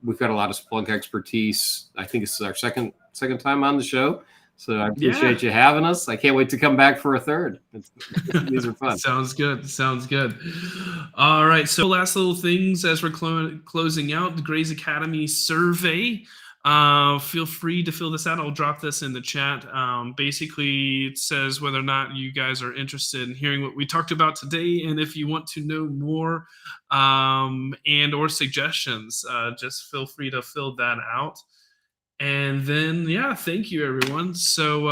we've got a lot of Splunk expertise. I think it's our second time on the show. So I appreciate you having us. I can't wait to come back for a third. These are fun. Sounds good. All right. So last little things as we're closing out the Gray's Academy survey. Feel free to fill this out. I'll drop this in the chat. Basically, it says whether or not you guys are interested in hearing what we talked about today, and if you want to know more and or suggestions, just feel free to fill that out. And then, yeah, thank you, everyone. So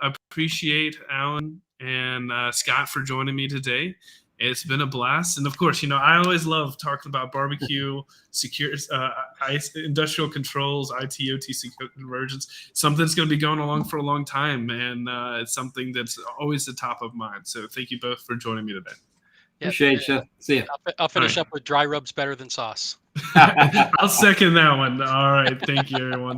appreciate Alan and Scott for joining me today. It's been a blast. And of course, I always love talking about barbecue, secure, industrial controls, ITOT convergence, something that's going to be going along for a long time. And it's something that's always the top of mind. So thank you both for joining me today. Appreciate you. See you. I'll finish up with dry rubs better than sauce. I'll second that one. All right. Thank you, everyone.